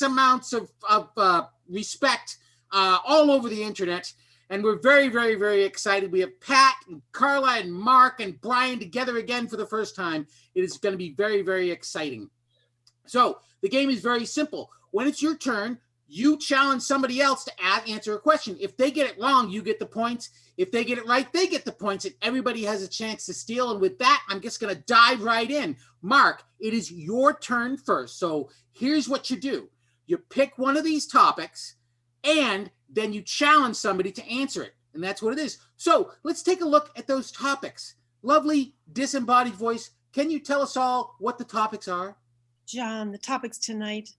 amounts of respect all over the internet. And we're very, very, very excited. We have Pat and Carla and Mark and Brian together again for the first time. It is going to be very, very exciting. So the game is very simple. When it's your turn, you challenge somebody else to answer a question. If they get it wrong, you get the points. If they get it right, they get the points, and everybody has a chance to steal. And with that, I'm just going to dive right in. Mark, it is your turn first. So here's what you do. You pick one of these topics, and then you challenge somebody to answer it. And that's what it is. So let's take a look at those topics. Lovely disembodied voice. Can you tell us all what the topics are? John, the topics tonight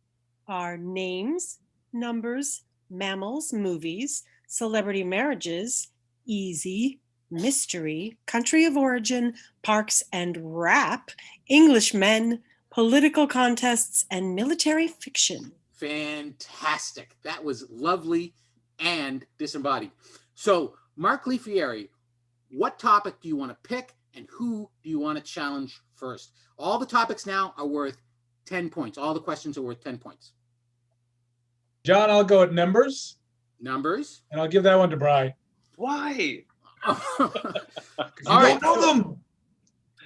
are names, numbers, mammals, movies, celebrity marriages, easy, mystery, country of origin, parks and rap, English men, political contests, and military fiction. Fantastic. That was lovely and disembodied. So, Mark Lifieri, what topic do you want to pick, and who do you want to challenge first? All the topics now are worth 10 points. All the questions are worth 10 points. John, I'll go at numbers. Numbers? And I'll give that one to Brian. Why? All right. Know them.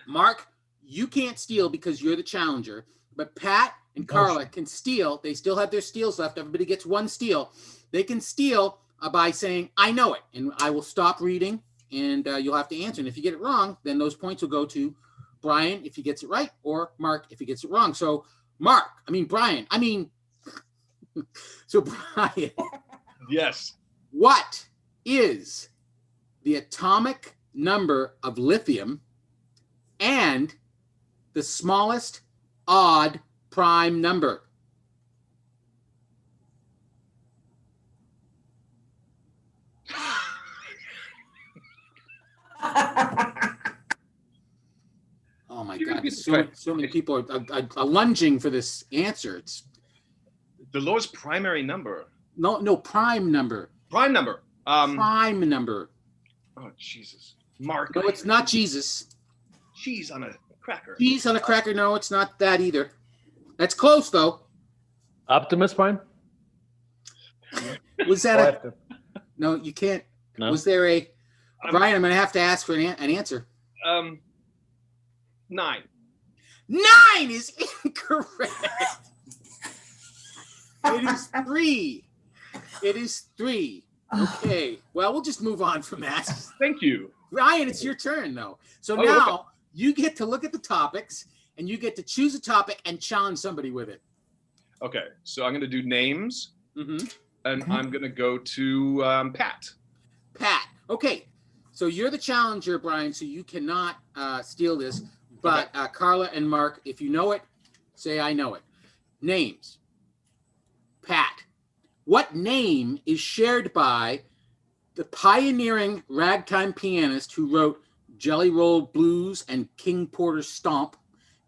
Mark, you can't steal because you're the challenger, but Pat and Carla can steal. They still have their steals left. Everybody gets one steal. They can steal by saying, I know it, and I will stop reading, and you'll have to answer. And if you get it wrong, then those points will go to Brian if he gets it right, or Mark if he gets it wrong. So Brian. So Brian. Yes. What is the atomic number of lithium and the smallest odd prime number? Oh my God! So many people are lunging for this answer. It's the lowest primary number. No, prime number. Prime number. Prime number. Oh Jesus, Mark. No, it's not Jesus. Cheese on a cracker. Cheese on a cracker. No, it's not that either. That's close though. Optimus Prime. Was that a? No, you can't. No. Was there a? Brian, I'm going to have to ask for an answer. 9. 9 is incorrect. It is 3. It is 3. Okay. Well, we'll just move on from that. Thank you. Ryan, it's your turn, though. So now you get to look at the topics, and you get to choose a topic and challenge somebody with it. Okay. So I'm going to do names, and I'm going to go to Pat. Pat. Okay. So you're the challenger, Brian, so you cannot steal this. But Carla and Mark, if you know it, say I know it. Names. Pat. What name is shared by the pioneering ragtime pianist who wrote Jelly Roll Blues and King Porter Stomp,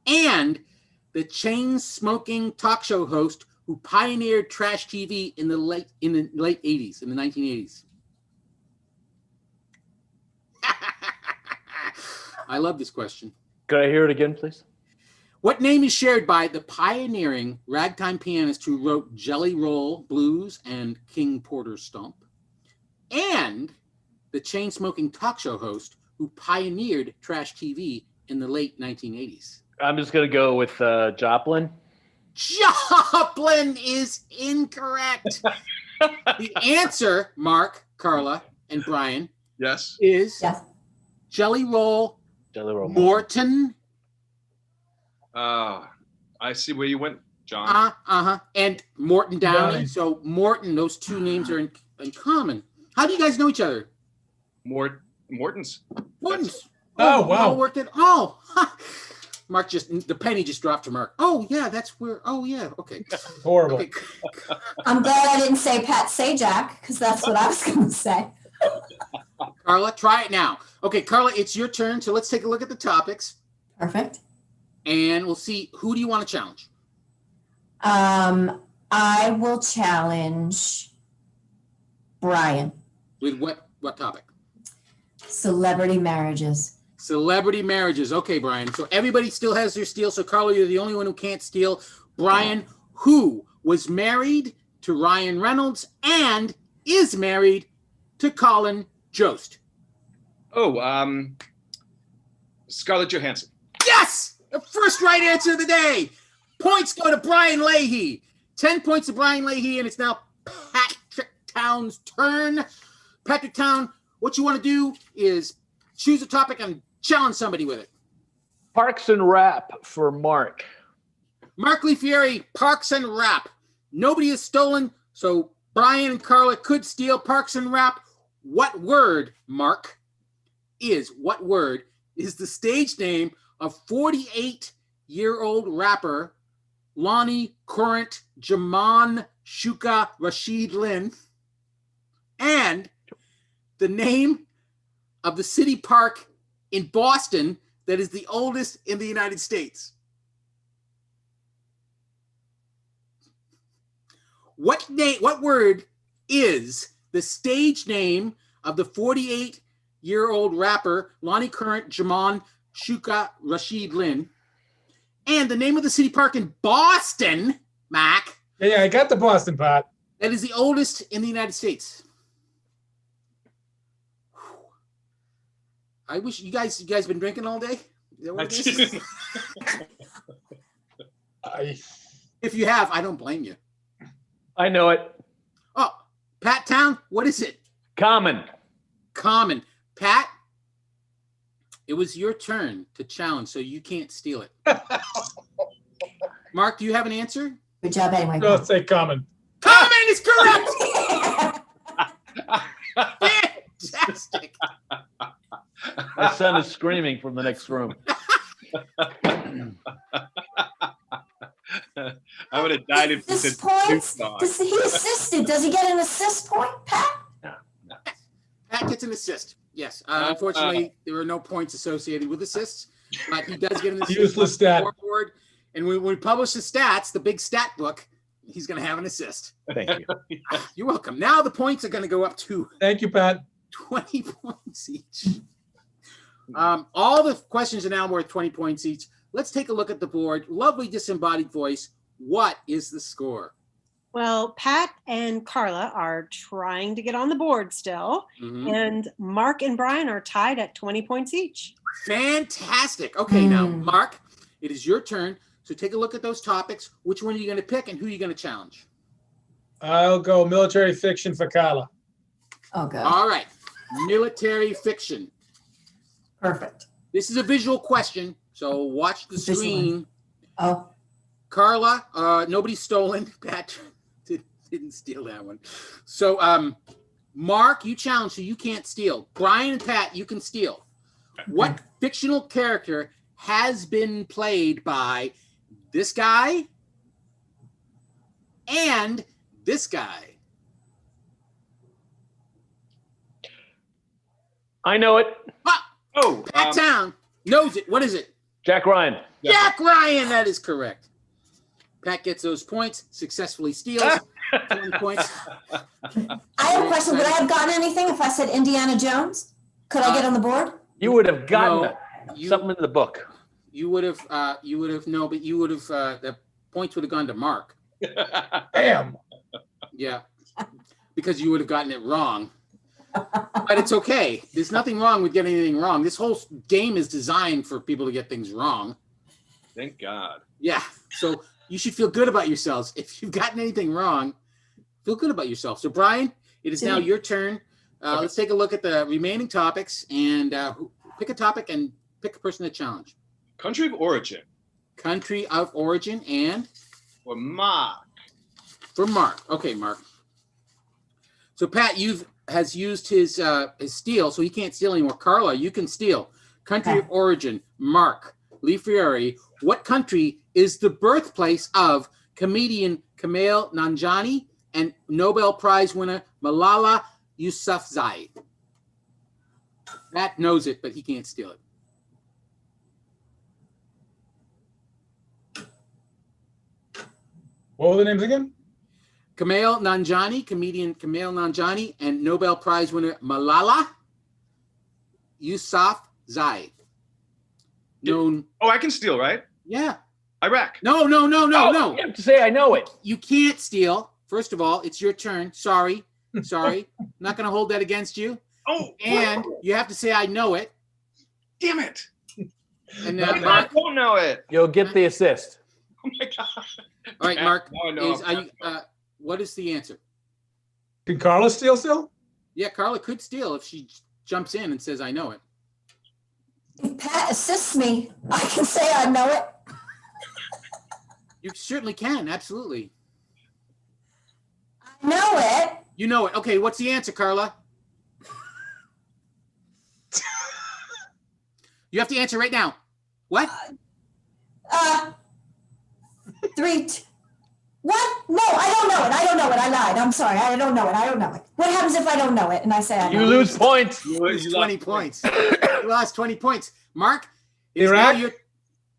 and the chain-smoking talk show host who pioneered trash TV in the late 80s, in the 1980s? I love this question. Could I hear it again, please? What name is shared by the pioneering ragtime pianist who wrote Jelly Roll Blues and King Porter Stomp, and the chain-smoking talk show host who pioneered trash TV in the late 1980s? I'm just going to go with Joplin. Joplin is incorrect. The answer, Mark, Carla, and Brian, is Jelly Roll Morton. I see where you went, John. And Morton Downey. So Morton, those two names are in common. How do you guys know each other? Morton's. Oh, wow. Worked at Mark the penny just dropped to Mark. Oh yeah, that's where. Oh yeah, okay. Horrible. Okay. I'm glad I didn't say Pat Sajak, because that's what I was going to say. Carla, try it now. Okay, Carla, it's your turn. So let's take a look at the topics. Perfect. And we'll see, who do you want to challenge? I will challenge Brian. With what topic? Celebrity marriages. Celebrity marriages. Okay, Brian. So everybody still has their steal. So Carla, you're the only one who can't steal. Brian, who was married to Ryan Reynolds and is married to Colin Jost? Oh, Scarlett Johansson. Yes! The first right answer of the day. Points go to Brian Leahy. 10 points to Brian Leahy, and it's now Patrick Town's turn. Patrick Town, what you want to do is choose a topic and challenge somebody with it. Parks and Rap for Mark. Mark Lifieri, Parks and Rap. Nobody has stolen, so Brian and Carla could steal Parks and Rap. What word, Mark, what word is the stage name of 48-year-old rapper Lonnie Current Jaman Shuka Rashid Lynn, and the name of the city park in Boston that is the oldest in the United States? What word is the stage name of the 48-year-old rapper Lonnie Current Jaman Shuka Rashid Lynn, and the name of the city park in Boston, Mac, Yeah, I got the Boston part. that is the oldest in the United States? I wish you guys been drinking all day? Is that what it is? If you have, I don't blame you. I know it. Oh, Pat Town, what is it? Common. Common. Pat, it was your turn to challenge, so you can't steal it. Mark, do you have an answer? Good job anyway. No, say common. Common is correct! Fantastic. My son is screaming from the next room. I would have died if you said Assist points? Snoop Dogg. He assisted. Does he get an assist point, Pat? Pat gets an assist. Yes. Unfortunately, there are no points associated with assists, but he does get an assist. Useless stat. Scoreboard. And when we publish the stats, the big stat book, he's going to have an assist. Thank you. You're welcome. Now the points are going to go up to Thank you, Pat. 20 points each. All the questions are now worth 20 points each. Let's take a look at the board. Lovely disembodied voice. What is the score? Well, Pat and Carla are trying to get on the board still, Mhm. and Mark and Brian are tied at 20 points each. Fantastic. Okay, now, Hmm. Mark, it is your turn. So take a look at those topics. Which one are you going to pick and who are you going to challenge? I'll go military fiction for Carla. Oh, good. All right. Military fiction. Perfect. This is a visual question, so watch the Visual. screen. Oh, Carla, nobody's stolen. Pat didn't steal that one. So, Mark, you challenge, so you can't steal. Brian and Pat, you can steal. What fictional character has been played by this guy and this guy? I know it. Ah, Oh, Pat Town knows it. What is it? Jack Ryan. Jack Ryan. That is correct. Pat gets those points, successfully steals 20 points. I have a question. Would I have gotten anything if I said Indiana Jones? Could I get on the board? You would have gotten No, it. Something in the book. You would have, but you would have, the points would have gone to Mark. Damn. Yeah, because you would have gotten it wrong. But it's okay. There's nothing wrong with getting anything wrong. This whole game is designed for people to get things wrong. Thank God. Yeah, so you should feel good about yourselves. If you've gotten anything wrong, feel good about yourself. So, Brian, it is now your turn. Let's take a look at the remaining topics and pick a topic and pick a person to challenge. Country of origin Country of origin and for Mark. for Mark. Okay, Mark. So Pat, has used his steal, so he can't steal anymore. Carla, you can steal. Country of origin, Mark Lifieri. What country is the birthplace of comedian Kumail Nanjiani and Nobel Prize winner Malala Yousafzai? Pat knows it, but he can't steal it. What were the names again? Kumail Nanjiani, comedian Kumail Nanjiani, and Nobel Prize winner Malala Yousafzai. Known, Oh, I can steal, right? yeah. Iraq. No. You have to say I know it. You can't steal. First of all, it's your turn. Sorry. I'm not going to hold that against you. Oh, And you have to say, I know it. damn it. And I Mark. don't know it. You'll get the assist. Oh my God. All right, Mark. Now I know What is the answer? Can Carla steal still? Yeah, Carla could steal if she jumps in and says, I know it. If Pat assists me, I can say I know it. You certainly can. Absolutely. I know it. You know it. Okay, what's the answer, Carla? You have to answer right now. What? What? No, I don't know it. I don't know it. I lied. I'm sorry. I don't know it. I don't know it. What happens if I don't know it and I say I know You it? lose points. You lost 20 points. You lost 20 points. Mark, it's Iraq? now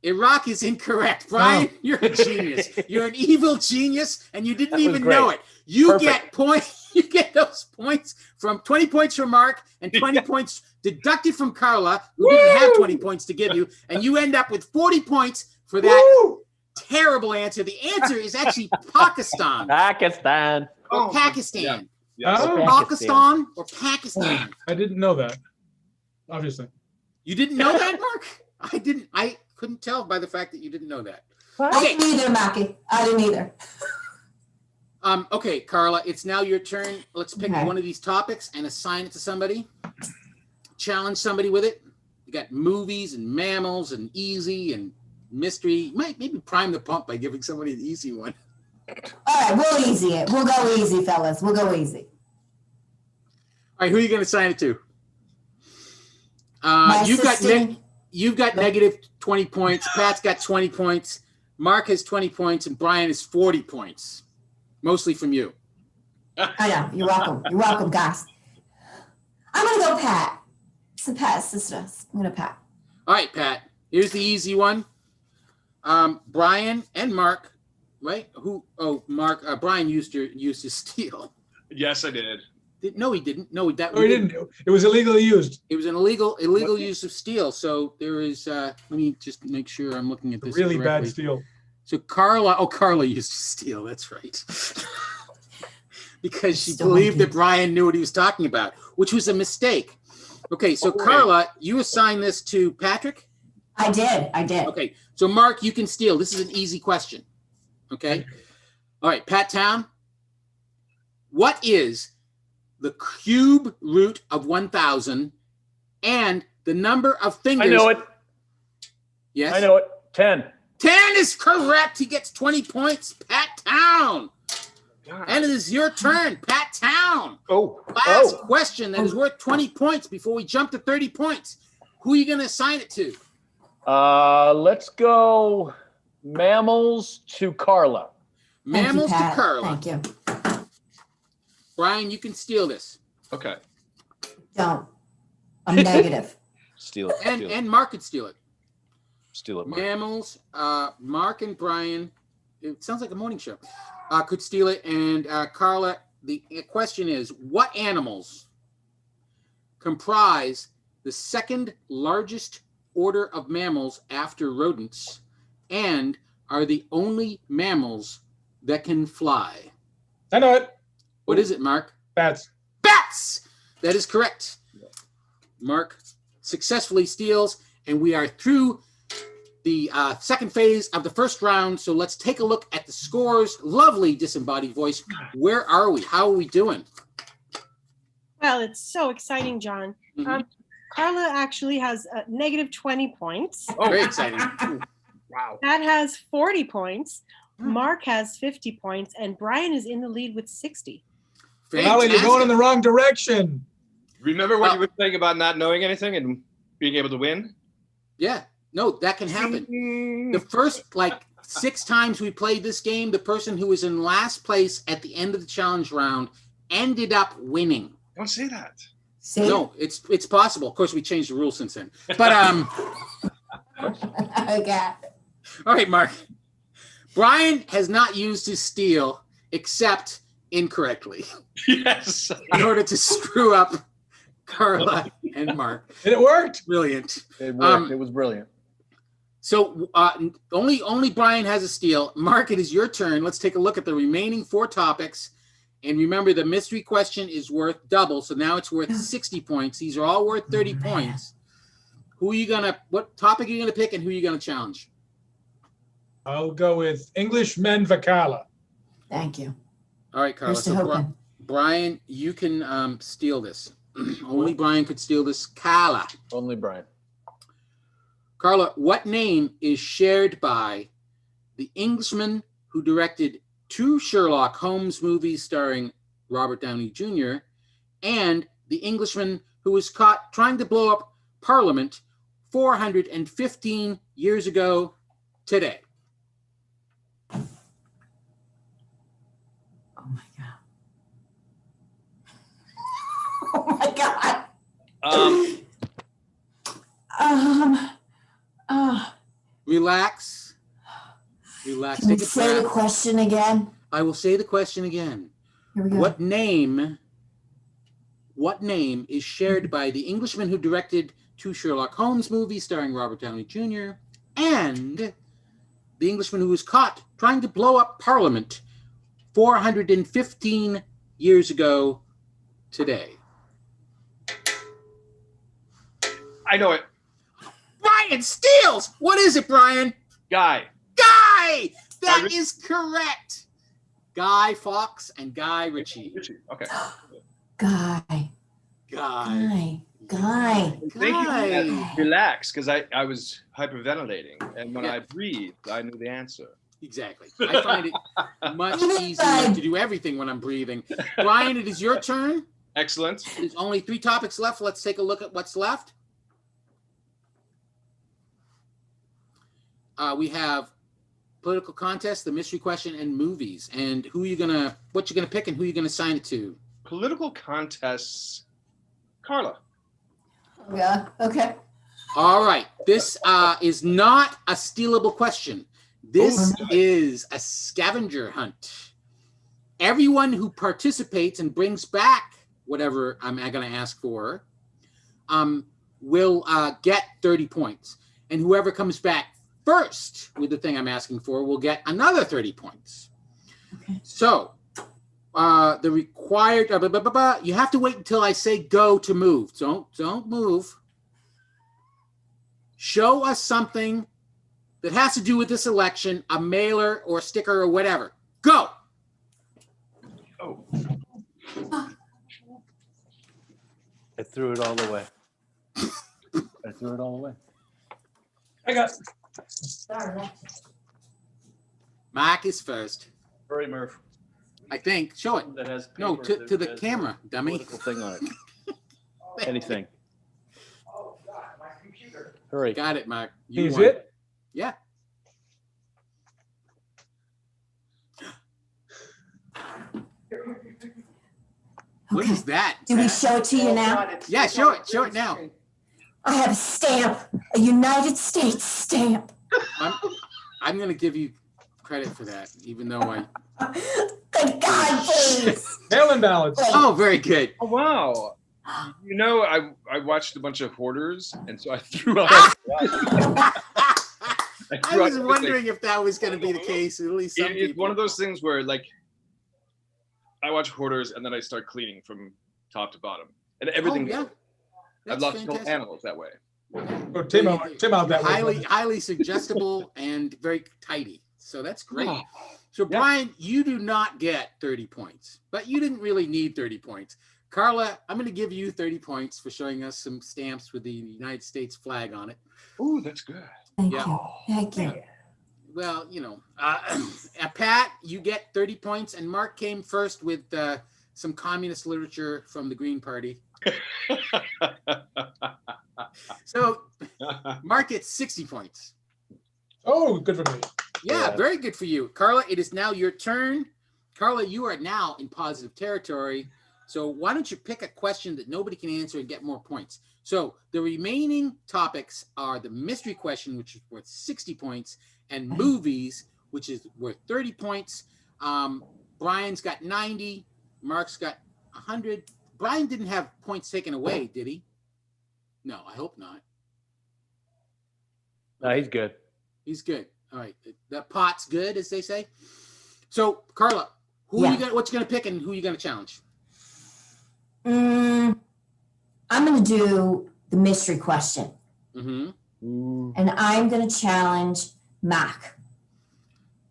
Iraq is incorrect. Brian, you're a genius. You're an evil genius, and you didn't That was even know great. it. You Perfect. get points. You get those points from 20 points from Mark and 20 points deducted from Carla, who didn't have 20 points to give you, and you end up with 40 points for that Woo! terrible answer. The answer is actually Pakistan Pakistan. or Oh, Pakistan. Yeah. Oh, Pakistan or Pakistan. I didn't know that. Obviously. You didn't know that, Mark? I didn't. I couldn't tell by the fact that you didn't know that. I didn't either, Mackie. I didn't either. Okay, Carla, it's now your turn. Let's pick Okay. one of these topics and assign it to somebody. Challenge somebody with it. You got movies and mammals and easy and mystery. You might maybe prime the pump by giving somebody an easy one. All right, we'll easy it. We'll go easy, fellas. We'll go easy. All right, who are you going to assign it to? My assistant. You've got negative 20 points. Pat's got 20 points. Mark has 20 points, and Brian has 40 points, mostly from you. I know. You're welcome. You're welcome, guys. I'm going to go Pat. It's the Pat sister. I'm going to Pat. All right, Pat. Here's the easy one. Brian and Mark, right? Mark. Brian used his steal. Yes, I did. No, he didn't. No, that No, he didn't. It was illegally used. It was an illegal use of steel. So there is. Let me just make sure I'm looking at this Really bad correctly. steal. So Carla used steel. That's right. Because she Still believed monkey. that Brian knew what he was talking about, which was a mistake. Okay, so Okay. Carla, you assign this to Patrick. I did. Okay, so Mark, you can steal. This is an easy question. Okay. All right, Pat Town. What is the cube root of 1,000 and the number of fingers? I know it. Yes. I know it. 10. 10 is correct. He gets 20 points. Pat Town. And it is your turn, Pat Town. Oh. Last question that is worth 20 points before we jump to 30 points. Who are you going to assign it to? Let's go mammals to Carla. Thank you, Mammals to Pat. Carla. Thank you. Brian, you can steal this. Okay. Don't. I'm negative. Steal it. And Mark could steal it. Steal it. Mark. Mammals, Mark and Brian, it sounds like a morning show, could steal it. And Carla, the question is, what animals comprise the second largest order of mammals after rodents and are the only mammals that can fly? I know it. What is it, Mark? Bats. Bats! That is correct. Mark successfully steals, and we are through the second phase of the first round. So let's take a look at the scores. Lovely disembodied voice. Where are we? How are we doing? Well, it's so exciting, John. Mhm. Carla actually has negative 20 points. Very exciting. Wow. Pat has 40 points. Mark has 50 points. And Brian is in the lead with 60. Carla, you're going in the wrong direction. Remember what you were saying about not knowing anything and being able to win? Yeah. No, that can happen. The first 6 times we played this game, the person who was in last place at the end of the challenge round ended up winning. Don't say that. See? No, it's possible. Of course, we changed the rules since then. But Okay. all right, Mark. Brian has not used his steal except incorrectly Yes. in order to screw up Carla and Mark. And it worked. Brilliant. It worked. It was brilliant. So only Brian has a steal. Mark, it is your turn. Let's take a look at the remaining 4 topics. And remember, the mystery question is worth double. So now it's worth 60 points. These are all worth 30 points. What topic are you going to pick and who are you going to challenge? I'll go with Englishman Vakala. Thank you. All right, Carla. Here's to So hoping. Brian, you can steal this. Only Brian could steal this. Carla. Only Brian. Carla, what name is shared by the Englishman who directed 2 Sherlock Holmes movies starring Robert Downey Jr. and the Englishman who was caught trying to blow up Parliament 415 years ago today? Oh my God. Oh my God. Relax. Relax. Can we Take a say the breath. question again? I will say the question again. Here we go. What name is shared by the Englishman who directed 2 Sherlock Holmes movies starring Robert Downey Jr. and the Englishman who was caught trying to blow up Parliament 415 years ago today? I know it. Brian steals! What is it, Brian? Guy. Guy! That Ritchie. is correct. Guy Fawkes and Guy Ritchie. Okay. Guy. Guy. Guy. Thank you for Guy. that. Relax, because I was hyperventilating, and when Yeah. I breathed, I knew the answer. Exactly. I find it much Even easier I- to do everything when I'm breathing. Brian, it is your turn. Excellent. There's only 3 topics left. Let's take a look at what's left. We have political contest, the mystery question, and movies. And what you gonna pick and who you gonna assign it to? Political contests. Carla. Yeah. Okay. All right. This is not a stealable question. This Oh, is a scavenger hunt. Everyone who participates and brings back whatever I'm going to ask for will get 30 points. And whoever comes back first with the thing I'm asking for will get another 30 points. Okay. So the required, you have to wait until I say go to move. Don't move. Show us something that has to do with this election, a mailer or a sticker or whatever. Go. Oh. I threw it all away. I threw it all away. I got Mark is first, Hurry, Murph. I think. Show it. That has No, paper to that the has camera, a dummy. Political thing on it. Anything. Hurry. Got it, Mark. You Is won. it? Yeah. What Okay. is that? Do we show it to you now? Yeah, show it. Show it now. I have a stamp, a United States stamp. I'm going to give you credit for that, even though I. Thank God, please. Mail-in ballots. Oh, very good. Oh, wow. You know, I watched a bunch of Hoarders, and so I threw out. I was wondering if that was going to be the case. At least some It's people. one of those things where, like, I watch Hoarders, and then I start cleaning from top to bottom, and everything. Oh, yeah. I've That's lost fantastic. animals that way. Oh, Tim out that way. Highly suggestible and very tidy. So that's great. Oh, So yeah. Brian, you do not get 30 points, but you didn't really need 30 points. Carla, I'm going to give you 30 points for showing us some stamps with the United States flag on it. Ooh, that's good. Thank Yeah. you. Thank you. Well, you know, Pat, you get 30 points, and Mark came first with some communist literature from the Green Party. So Mark gets 60 points. Oh, good for me. Yeah, Yeah. very good for you. Carla, it is now your turn. Carla, you are now in positive territory. So why don't you pick a question that nobody can answer and get more points? So the remaining topics are the mystery question, which is worth 60 points, and movies, which is worth 30 points. Brian's got 90. Mark's got 100. Brian didn't have points taken away, did he? No, I hope not. No, he's good. He's good. All right. That pot's good, as they say. So, Carla, what you gonna pick and who you gonna challenge? I'm going to do the mystery question. Mm-hmm. And I'm going to challenge Mark.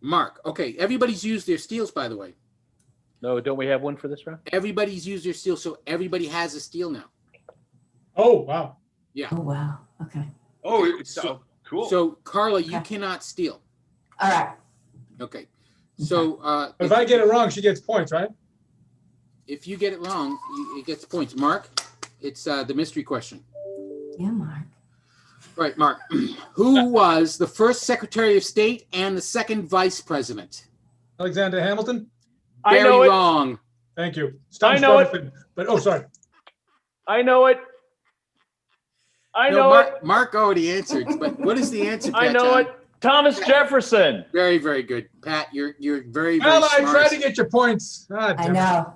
Mark. Okay. Everybody's used their steals, by the way. No, don't we have one for this round? Everybody's used their steal, so everybody has a steal now. Oh, wow. Oh, wow. Okay. Oh, it's so cool. So, Carla, you Okay. cannot steal. All right. Okay. So, If I get it wrong, she gets points, right? if you get it wrong, it gets points. Mark, it's the mystery question. Yeah, Mark. Right, Mark. Who was the first Secretary of State and the second Vice President? Alexander Hamilton? I Very know it. wrong. Thank you. I know it. But, oh, sorry. I know it. I No, know it. Mark already answered, but what is the answer, Pat? I know Town? it. Thomas Jefferson. Very, very good. Pat, you're very, very Well, I smart. tried to get your points. Ah, I damn it. know.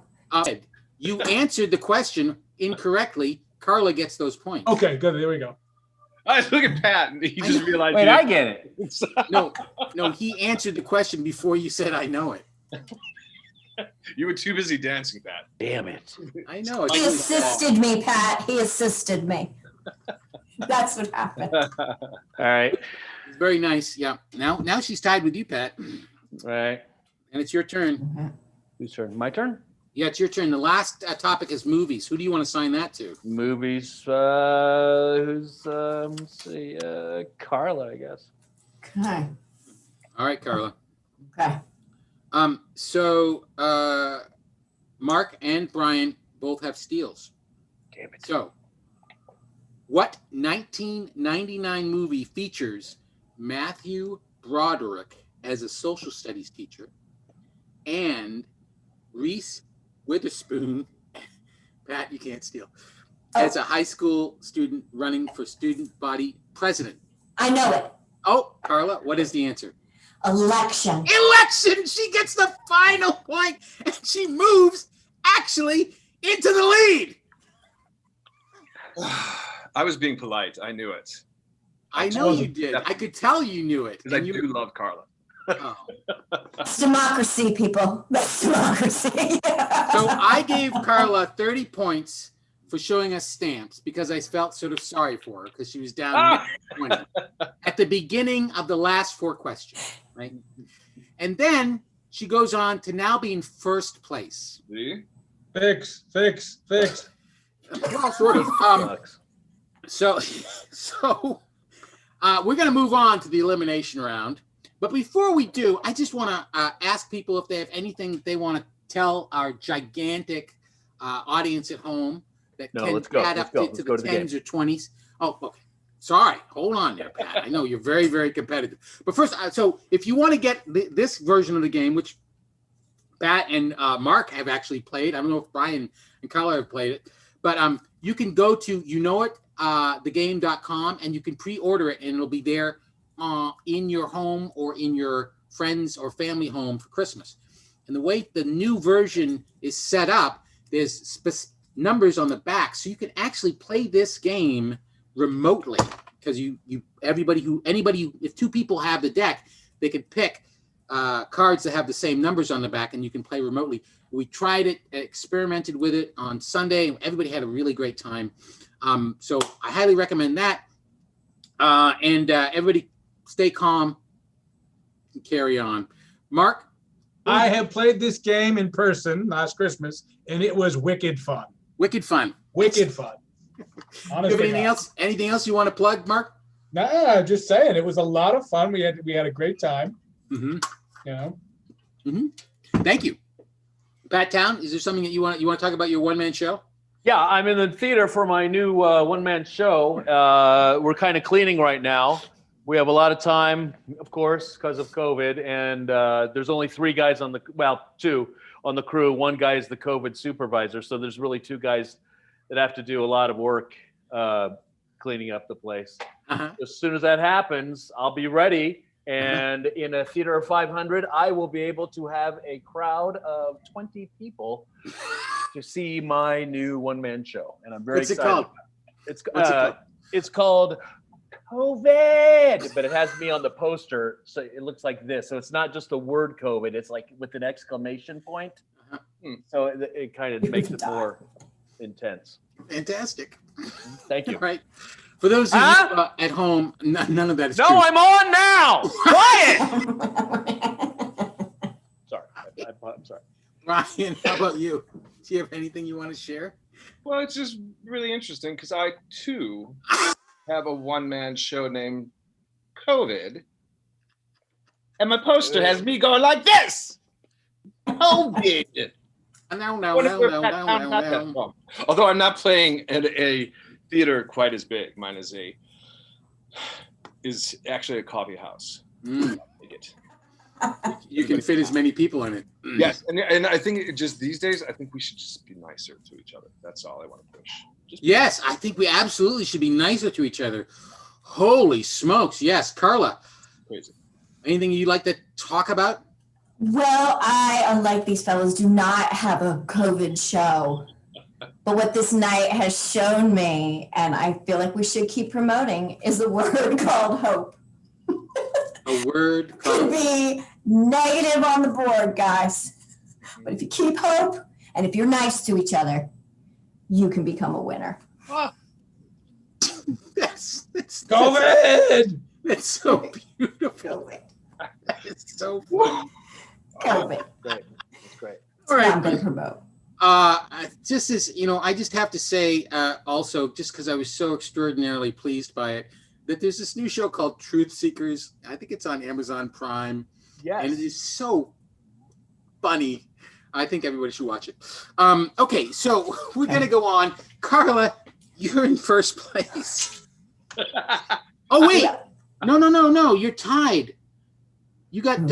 You answered the question incorrectly. Carla gets those points. Okay, good. There we go. I look at Pat, and he just realized. Wait, I get it. No, he answered the question before you said, I know it. You were too busy dancing, Pat. Damn it. I know. He assisted me, Pat. He assisted me. That's what happened. All right. Very nice. Yeah. Now she's tied with you, Pat. All right. And it's your turn. Whose turn? My turn? Yeah, it's your turn. The last topic is movies. Who do you want to assign that to? Movies. Who's, let's see, Carla, I guess. Okay. All right, Carla. Okay. So Mark and Brian both have steals. Damn it. So, what 1999 movie features Matthew Broderick as a social studies teacher and Reese Witherspoon, Pat, you can't steal, as a high school student running for student body president? I know it. Oh, Carla, what is the answer? Election. Election. She gets the final point, and she moves actually into the lead. I was being polite. I knew it. I know you did. I could tell you knew it. Because I And do love Carla. oh. That's democracy, people. That's democracy. So I gave Carla 30 points for showing us stamps because I felt sort of sorry for her because she was down 20 at the beginning of the last four questions, right? And then she goes on to now be in first place. See? Fix. Well, sort of. So we're going to move on to the elimination round. But before we do, I just want to ask people if they have anything they want to tell our gigantic audience at home that can add up to the 10s or 20s. Oh, okay. Sorry. Hold on there, Pat. I know you're very, very competitive. But first, so if you want to get this version of the game, which Pat and Mark have actually played, I don't know if Brian and Carla have played it, but you can go to thegame.com and you can pre-order it, and it'll be there in your home or in your friends or family home for Christmas. And the way the new version is set up, there's numbers on the back, so you can actually play this game remotely because if two people have the deck, they can pick cards that have the same numbers on the back, and you can play remotely. We tried it, experimented with it on Sunday, and everybody had a really great time. So I highly recommend that. And everybody stay calm and carry on. Mark? I have played this game in person last Christmas, and it was wicked fun. Wicked fun. Wicked fun. You have anything else you want to plug, Mark? Nah, just saying, it was a lot of fun. We had a great time. Mm-hmm. You know. Mm-hmm. Thank you. Pat Town, is there something that you want to talk about your one-man show? Yeah, I'm in the theater for my new one-man show. We're kind of cleaning right now. We have a lot of time, of course, because of COVID, and there's only two on the crew. One guy is the COVID supervisor, so there's really two guys that have to do a lot of work cleaning up the place. Uh-huh. As soon as that happens, I'll be ready, and in a theater of 500, I will be able to have a crowd of 20 people to see my new one-man show, and I'm very excited. What's it called? It's called COVID, but it has me on the poster, so it looks like this. So it's not just the word COVID; it's like with an exclamation point. So it kind of makes it more intense. Fantastic. Thank you. All right. For those of you at home, none of that is No, true. I'm on now. Quiet. Sorry, I'm sorry. Ryan, how about you? Do you have anything you want to share? Well, it's just really interesting because I too have a one-man show named COVID, and my poster has me going like this. COVID. No. Although I'm not playing at a theater quite as big, mine is actually a coffee house. Mm. You can fit as many people in it. Yes, and I think just these days, I think we should just be nicer to each other. That's all I want to push. Yes, I think we absolutely should be nicer to each other. Holy smokes! Yes, Carla. Crazy. Anything you'd like to talk about? Well, I, unlike these fellows, do not have a COVID show. But what this night has shown me, and I feel like we should keep promoting, is a word called hope. A word Could called be negative on the board, guys. But if you keep hope, and if you're nice to each other, you can become a winner. That's COVID. That's so beautiful. COVID. It's so funny. COVID. Great. That's great. All I'm right. going to promote. Just as I just have to say, also, just because I was so extraordinarily pleased by it, that there's this new show called Truth Seekers. I think it's on Amazon Prime. Yes. And it is so funny. I think everybody should watch it. Okay, so we're going to go on. Carla, you're in first place. Oh, wait. No. You're tied. You got,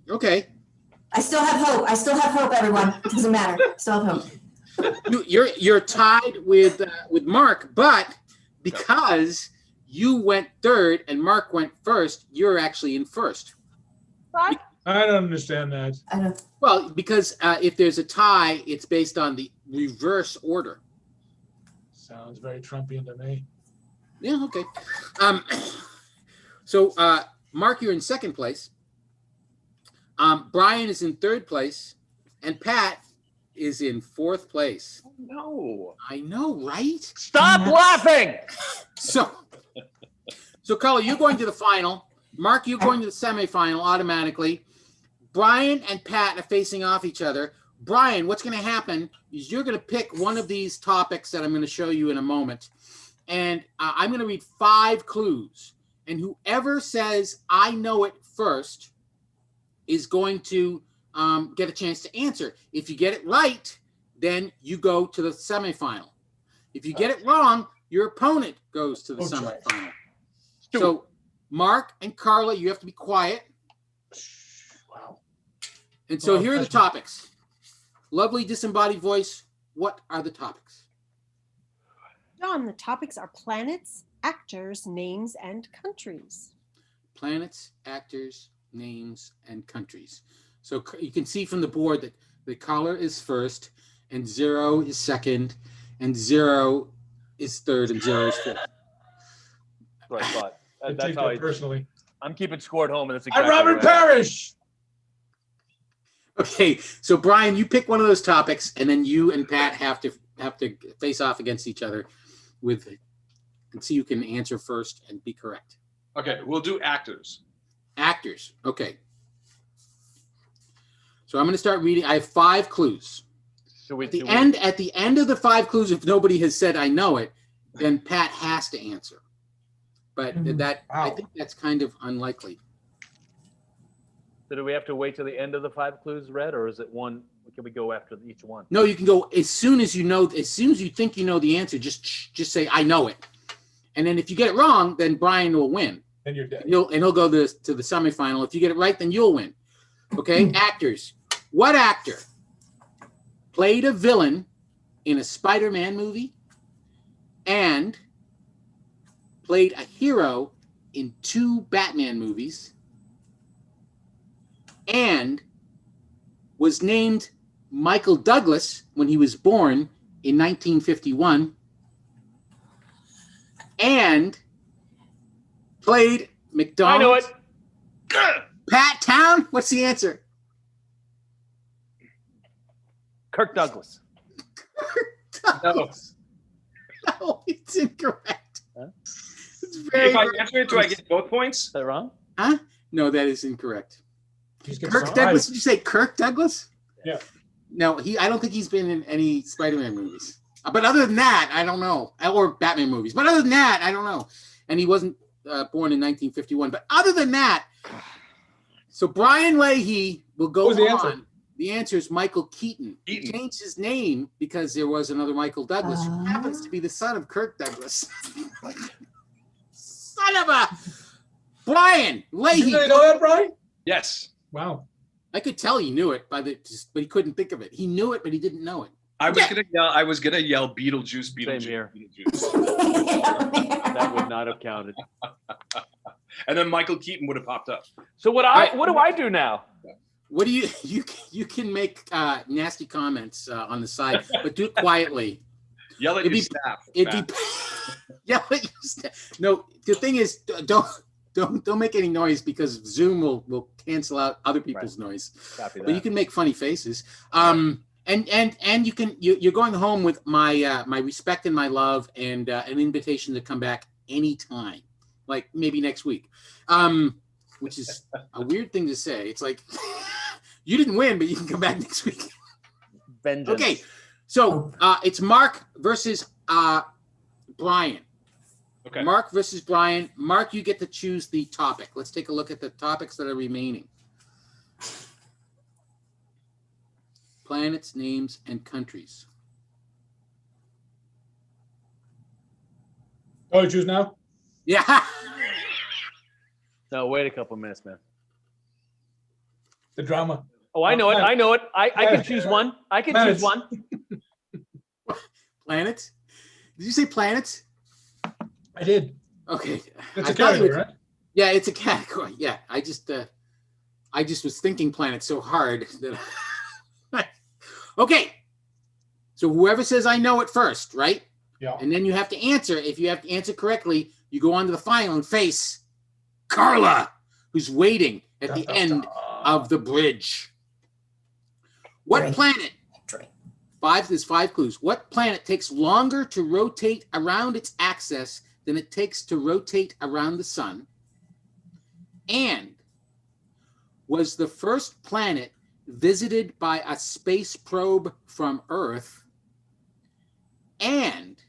okay. I still have hope. I still have hope, everyone. It doesn't matter. Still have hope. You're tied with Mark, but because you went third and Mark went first, you're actually in first. I don't understand that. I don't. Well, because if there's a tie, it's based on the reverse order. Sounds very Trumpian to me. Yeah, okay. So, Mark, you're in second place. Brian is in third place. And Pat is in fourth place. No. I know, right? Stop laughing. So Carla, you're going to the final. Mark, you're going to the semifinal automatically. Brian and Pat are facing off each other. Brian, what's going to happen is you're going to pick one of these topics that I'm going to show you in a moment. And I'm going to read 5 clues. And whoever says, I know it first, is going to get a chance to answer. If you get it right, then you go to the semifinal. If you get it wrong, your opponent goes to the semifinal. So, Mark and Carla, you have to be quiet. Wow. And so here are the topics. Lovely disembodied voice. What are the topics? John, the topics are planets, actors, names, and countries. Planets, actors, names, and countries. So you can see from the board that the Carla is first, and 0 is second, and 0 is third, and 0 is fourth. That's what I thought. I That's take how that personally. I'm keeping score at home, and that's I'm exactly Robert right. Parrish. Okay, so Brian, you pick one of those topics, and then you and Pat have to face off against each other and see who can answer first and be correct. Okay, we'll do actors. Actors. Okay. So I'm going to start reading. I have 5 clues. At the end of the 5 clues, if nobody has said I know it, then Pat has to answer. But I think that's kind of unlikely. So do we have to wait till the end of the 5 clues read, or is it one? Can we go after each one? No, you can go as soon as you know. As soon as you think you know the answer, just say I know it. And then if you get it wrong, then Brian will win. And you're dead. He'll go to the semifinal. If you get it right, then you'll win. Okay, actors. What actor played a villain in a Spider-Man movie and played a hero in 2 Batman movies and was named Michael Douglas when he was born in 1951 and played I McDonald. know it. Pat Town. What's the answer? Kirk Douglas. No. No, it's incorrect. Huh? It's very, If I very answer it, do I get both points? Is that wrong? Huh? No, that is incorrect. He's getting Kirk some Douglas. eyes. Did you say Kirk Douglas? Yeah. No, I don't think he's been in any Spider-Man movies. But other than that, I don't know. Or Batman movies. But other than that, I don't know. And he wasn't born in 1951. But other than that, so Brian Leahy will go What was the on. answer? The answer is Michael Keaton. He Keaton. changed his name because there was another Michael Douglas who happens to be the son of Kirk Douglas. Son of a Brian Did Leahy. you really know that, Brian? Yes. Wow. I could tell he knew it but he couldn't think of it. He knew it, but he didn't know it. I was gonna yell Beetlejuice, Beetlejuice, here. Beetlejuice. That would not have counted. And then Michael Keaton would have popped up. So what do I do now? What do you can make nasty comments on the side, but do it quietly. Yell at It'd your be- staff. It'd Matt. be yeah. No, the thing is, don't make any noise because Zoom will cancel out other people's noise. Copy But you that. can make funny faces. And you're going home with my my respect and my love and an invitation to come back anytime, like maybe next week. Which is a weird thing to say. It's like you didn't win, but you can come back next week. Vengeance. Okay, so it's Mark versus Brian. Okay. Mark versus Brian. Mark, you get to choose the topic. Let's take a look at the topics that are remaining. Planets, names, and countries. Oh, you choose now? Yeah. No, wait a couple minutes, man. The drama. Oh, I know it. I know it. I can choose one. I can choose Planets. one. Planets? Did you say planets? I did. Okay. It's I a thought you category, would- right? Yeah, it's a category. Yeah, I just was thinking planets so hard that. Okay. So whoever says I know it first, right? Yeah. And then you have to answer. If you have to answer correctly, you go on to the final and face Carla, who's waiting at the end of the bridge. What Three. planet? Three. There's 5 clues. What planet takes longer to rotate around its axis than it takes to rotate around the sun? And was the first planet visited by a space probe from Earth? And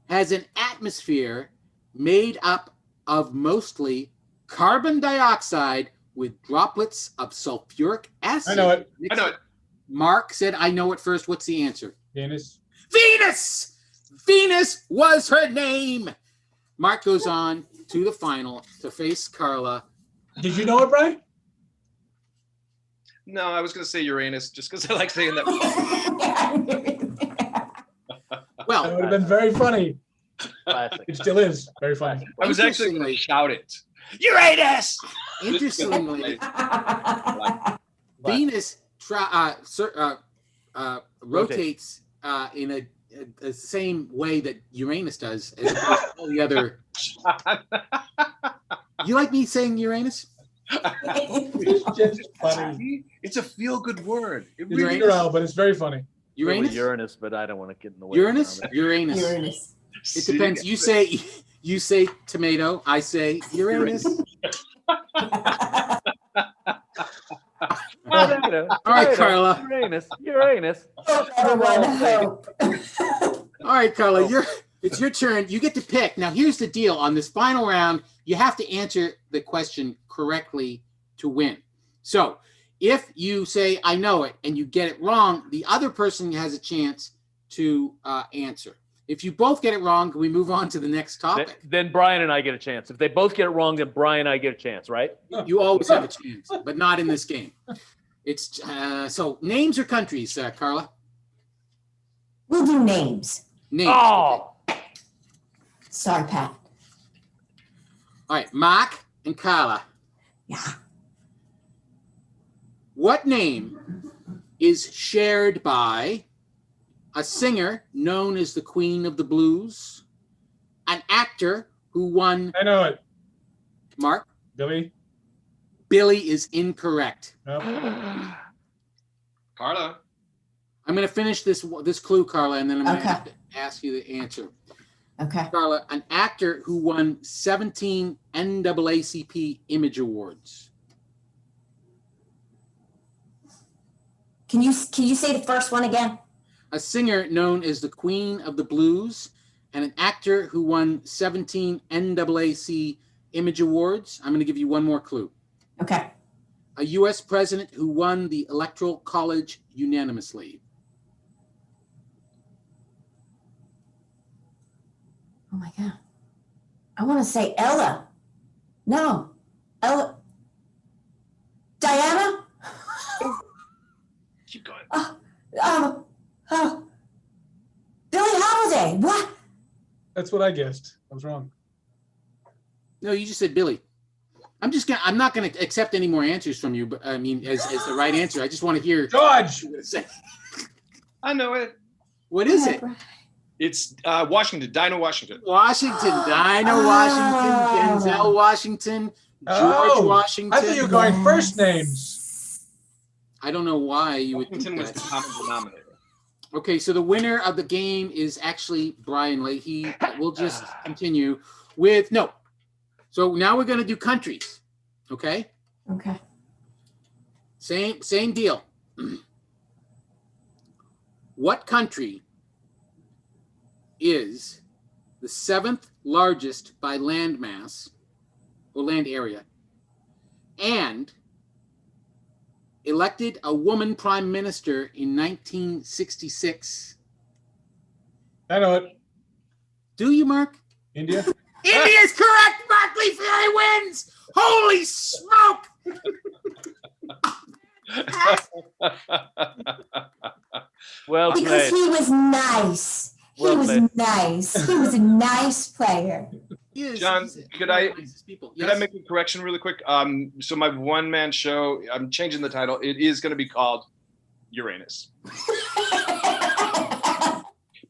has an atmosphere made up of mostly carbon dioxide with droplets of sulfuric acid? I know it. I know it. Mark said, I know it first. What's the answer? Venus. Venus! Venus was her name. Mark goes on to the final to face Carla. Did you know it, Brian? No, I was gonna say Uranus just because I like saying that. That Well, would have been very funny. Classic. It still is very funny. I was actually gonna Interestingly- shout it. Uranus! interestingly, Venus rotates in a same way that Uranus does as opposed to all the other. You like me saying Uranus? It's just funny. It's a feel-good word. It It's really Uranus? virile, but it's very funny. Uranus? Uranus, but I don't want to get in the way. Uranus? of it. Uranus. Uranus. It depends. You say tomato. I say Uranus. Tomato, All right, tomato, Carla. Uranus. Uranus. Hope, everyone, hope. All right, Carla, it's your turn. You get to pick. Now, here's the deal. On this final round, you have to answer the question correctly to win. So if you say, I know it, and you get it wrong, the other person has a chance to answer. If you both get it wrong, can we move on to the next topic? Then Brian and I get a chance. If they both get it wrong, then Brian and I get a chance, right? You always have a chance, but not in this game. It's so names or countries, Carla? We'll do names. Names. Oh, Okay. Sorry, Pat. All right, Mark and Carla. Yeah. What name is shared by a singer known as the Queen of the Blues, an actor who won. I know it. Mark? Billy. Billy is incorrect. Nope. Carla. I'm going to finish this clue, Carla, and then I'm going to Okay. have to ask you the answer. Okay. Carla, an actor who won 17 NAACP Image Awards. Can you say the first one again? A singer known as the Queen of the Blues, and an actor who won 17 NAACP Image Awards. I'm going to give you one more clue. Okay. A U.S. president who won the Electoral College unanimously. Oh my God. I want to say Ella. No. Ella. Diana? Keep going. Oh. Billie Holiday. What? That's what I guessed. I was wrong. No, you just said Billy. I'm not gonna accept any more answers from you, but I mean as the right answer. I just want to hear George. what you're gonna say. I know it. What is it? It's Washington, Dinah Washington. Washington, Dinah Washington, Denzel Washington, George Oh, Washington. I thought you were going first names. I don't know why you would Washington think was the that. common denominator. Okay, so the winner of the game is actually Brian Leahy. We'll just continue with no. So now we're gonna do countries. Okay? Okay. Same deal. What country is the 7th largest by land mass or land area and elected a woman prime minister in 1966? I know it. Do you, Mark? India. India is correct. Mark Lee Fury wins. Holy smoke! Well Because played. he was nice. He Well was played. nice. He was a nice player. He is- John, he's could one of I- the nicest people. Could Yes? I make a correction really quick? So my one-man show, I'm changing the title. It is going to be called Uranus.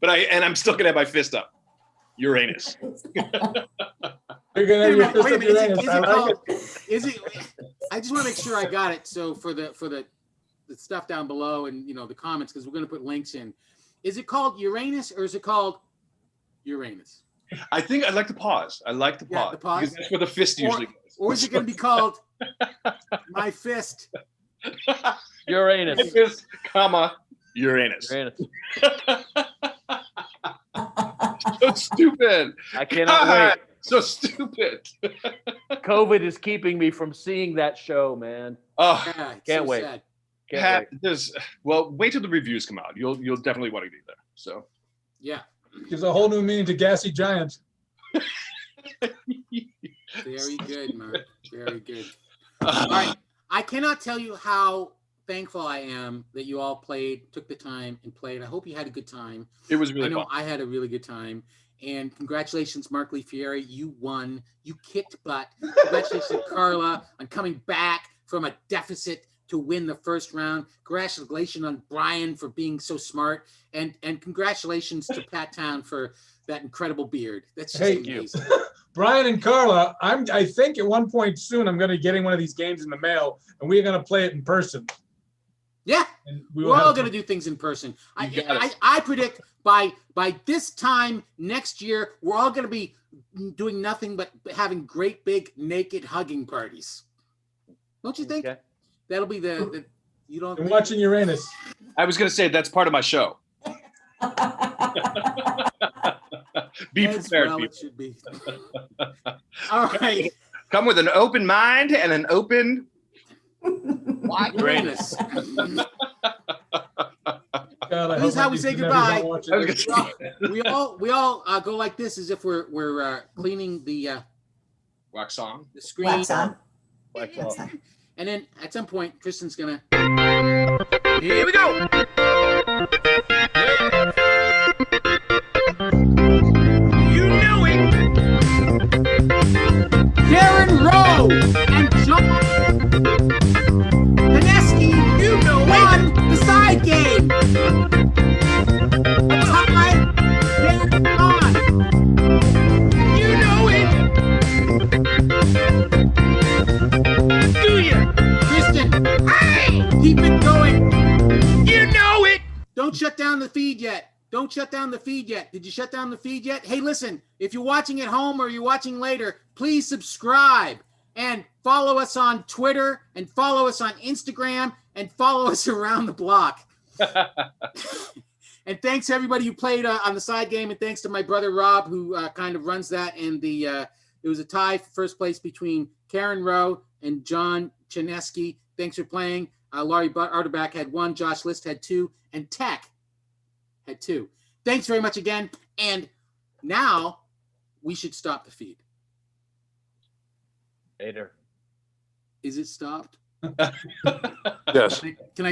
But I'm still going to have my fist up. Uranus. You're gonna have your fist Wait a up minute, your is anus. it I like called- it. Is it? I just want to make sure I got it. So for the stuff down below and the comments, because we're going to put links in. Is it called Uranus or is it called Uranus? I think I'd like to pause. I like to Yeah, pause. the pause. Because that's where the fist usually goes. Or is it going to be called My Fist? Uranus. My fist, comma, Uranus. Uranus. So stupid. I cannot wait. So stupid. COVID is keeping me from seeing that show, man. Oh, Yeah, it's Can't so wait. sad. Can't Pat, wait. wait till the reviews come out. You'll definitely want to be there. So Yeah, Gives a whole new meaning to gassy giant. very good, Mark. Very good. All right. I cannot tell you how thankful I am that you all took the time and played. I hope you had a good time. it was I really know fun. I had a really good time. And congratulations, Mark Lee Fieri. You won. You kicked butt. Congratulations, Carla, on coming back from a deficit to win the first round. Congratulations on Brian for being so smart. And congratulations to Pat Town for that incredible beard. That's just Hey, amazing. Brian and Carla, I think at one point soon I'm going to be getting one of these games in the mail, and we're going to play it in person. Yeah. And we We're will all have going to do things in person. You got it. I predict by this time next year, we're all going to be doing nothing but having great big naked hugging parties. Don't you think? Okay. That'll be the you don't. and watching Uranus. I was going to say that's part of my show. Be As prepared, well people. it should be. All right. Come with an open mind and an open. Uranus. God, I This is hope how my we say nieces and nephews goodbye. don't watch I was this. gonna say, we all go like this as if we're cleaning the wax on. screen. Wax on. Wax Wax off. on. And then at some point, Kristen's gonna. Here we go. You know it. Karen Rowe and John Pineski, you won the side game. A tie, they're on. You know it. Don't shut down the feed yet. Don't shut down the feed yet. Did you shut down the feed yet? Hey, listen, if you're watching at home or you're watching later, please subscribe and follow us on Twitter and follow us on Instagram and follow us around the block. And thanks to everybody who played on the side game, and thanks to my brother Rob, who kind of runs that. And it was a tie for first place between Karen Rowe and John Chinesky. Thanks for playing. Laurie Arterback had 1, Josh List had 2, and Tech had 2. Thanks very much again. And now we should stop the feed. Later. Is it stopped? Yes. Can I